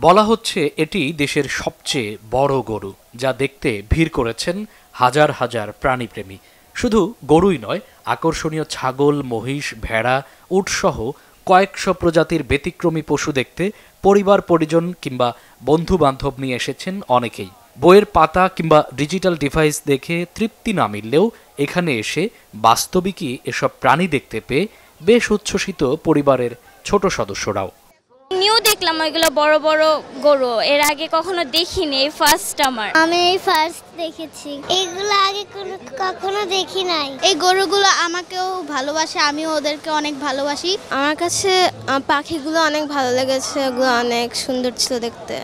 বলা হচ্ছে এটি দেশের সবচেয়ে বড় গরু, যা দেখতে ভিড় করেছেন হাজার হাজার প্রাণীপ্রেমী। শুধু গরুই নয়, আকর্ষণীয় ছাগল, মহিষ, ভেড়া, উটসহ কয়েকশো প্রজাতির ব্যতিক্রমী পশু দেখতে পরিবার পরিজন কিংবা বন্ধু বান্ধব নিয়ে এসেছেন অনেকেই। বইয়ের পাতা কিংবা ডিজিটাল ডিভাইস দেখে তৃপ্তি না মিললেও এখানে এসে বাস্তবিকই এসব প্রাণী দেখতে পেয়ে বেশ উচ্ছ্বসিত পরিবারের ছোট সদস্যরাও। নিউ দেখলাম ওইগুলো বড় বড় গরু, এর আগে কখনো দেখিনি, এই ফার্স্ট আমি এই ফার্স্ট দেখেছি। এগুলো আগে কখনো দেখি নাই। এই গরুগুলো আমাকেও ভালোবাসে, আমিও ওদেরকে অনেক ভালোবাসি। আমার কাছে পাখিগুলো অনেক ভালো লেগেছে, এগুলো অনেক সুন্দর ছিল দেখতে।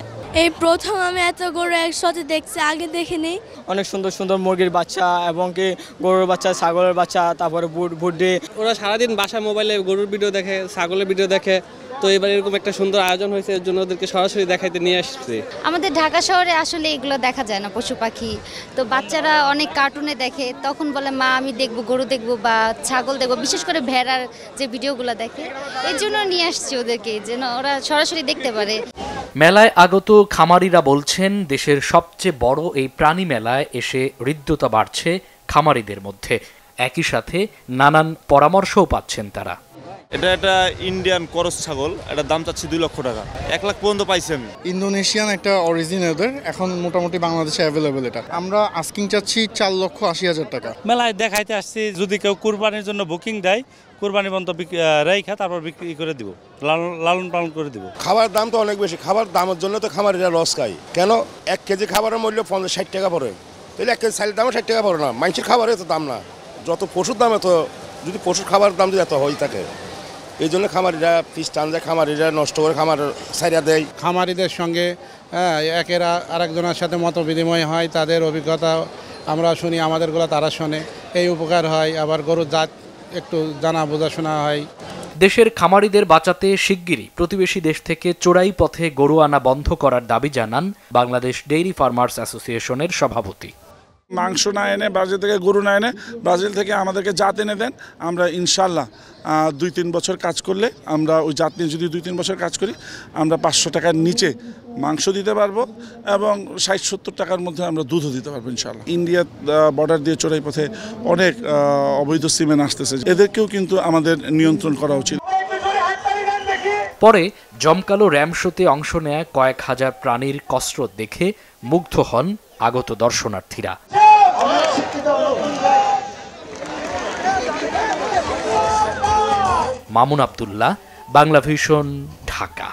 এই প্রথম আমি এত গরু একসাথে দেখছি, আগে দেখিনি। অনেক সুন্দর সুন্দর মুরগির বাচ্চা এবং কি গরুর বাচ্চা, ছাগলের বাচ্চা, তারপরে বুড্ডি। ওরা সারাদিন বাসায় মোবাইলে গরুর ভিডিও দেখে, ছাগলের ভিডিও দেখে, তো এবার এরকম একটা সুন্দর আয়োজন হয়েছে, এর জন্য ওদেরকে সরাসরি দেখাইতে নিয়ে আসছে। আমাদের ঢাকা শহরে আসলে এগুলো দেখা যায় না, পশু পাখি। তো বাচ্চারা অনেক কার্টুনে দেখে, তখন বলে মা আমি দেখবো, গরু দেখবো বা ছাগল দেখবো, বিশেষ করে ভেড়ার যে ভিডিওগুলো দেখে, এর জন্য নিয়ে আসছি ওদেরকে, যেন ওরা সরাসরি দেখতে পারে। মেলায় আগত খামারিরা বলছেন, দেশের সবচেয়ে বড় এই প্রাণী মেলায় এসে হৃদ্যতা বাড়ছে খামারিদের মধ্যে। একই সাথে নানান পরামর্শও পাচ্ছেন তারা। এটা একটা ইন্ডিয়ান করস ছাগল, এটার দাম চাচ্ছি 2 লক্ষ টাকা। 1 লাখ পর্যন্ত পাইছি আমি। ইন্দোনেশিয়ান একটা অরিজিন এদের, এখন মোটামুটি বাংলাদেশে অ্যাভেলেবেল। এটা আমরা আস্কিং চাচ্ছি 4,80,000 টাকা। মেলায় দেখাইতে আসছি, যদি কেউ কুরবানির জন্য বুকিং দেয়, কুরবানি পর্যন্ত রেখা তারপর বিক্রি করে দিব, লালন পালন করে দিব। খাবার দাম তো অনেক বেশি, খাবার দামের জন্য তো খামারিরা লস খায়। কেন 1 কেজি খাবারের মূল্য 50-60 টাকা পড়ে, তাহলে 1 কেজি চালের দামও 60 টাকা পড়ে না। মানুষের খাবারের তো দাম না, যত পশুর দাম এত, যদি পশুর খাবার দাম যদি এত হয়ে থাকে, এই জন্য খামারিরা পিস টান যায়, খামারিরা নষ্ট করে খামার ছাইরা দেয়। খামারিদের সঙ্গে একের আরেকজনের সাথে মত বিনিময় হয়, তাদের অভিজ্ঞতা আমরা শুনি, আমাদেরগুলো তারা শোনে, এই উপকার হয়। আবার গরুর জাত একটু জানা বোঝাশোনা হয়। দেশের খামারিদের বাঁচাতে শিগগিরই প্রতিবেশী দেশ থেকে চোরাই পথে গরু আনা বন্ধ করার দাবি জানান বাংলাদেশ ডেইরি ফার্মার্স অ্যাসোসিয়েশনের সভাপতি। মাংস না এনে, ব্রাজিল থেকে গরু না এনে, ব্রাজিল থেকে আমাদেরকে জাত এনে দেন। আমরা ইনশাল্লাহ 2-3 বছর কাজ করলে, আমরা ওই জাত নিয়ে যদি 2-3 বছর কাজ করি, আমরা 500 টাকার নিচে মাংস দিতে পারবো এবং 60-70 টাকার মধ্যে আমরা দুধও দিতে পারবো ইনশাল্লাহ। ইন্ডিয়া বর্ডার দিয়ে চোরাই পথে অনেক অবৈধ সিমেন্ট আসতেছে, এদেরকেও কিন্তু আমাদের নিয়ন্ত্রণ করা উচিত। পরে জমকালো র্যাম শোতে অংশ নেয়া কয়েক হাজার প্রাণীর কসরত দেখে মুগ্ধ হন আগত দর্শনার্থীরা। মামুন আব্দুল্লাহ, বাংলা ভিশন, ঢাকা।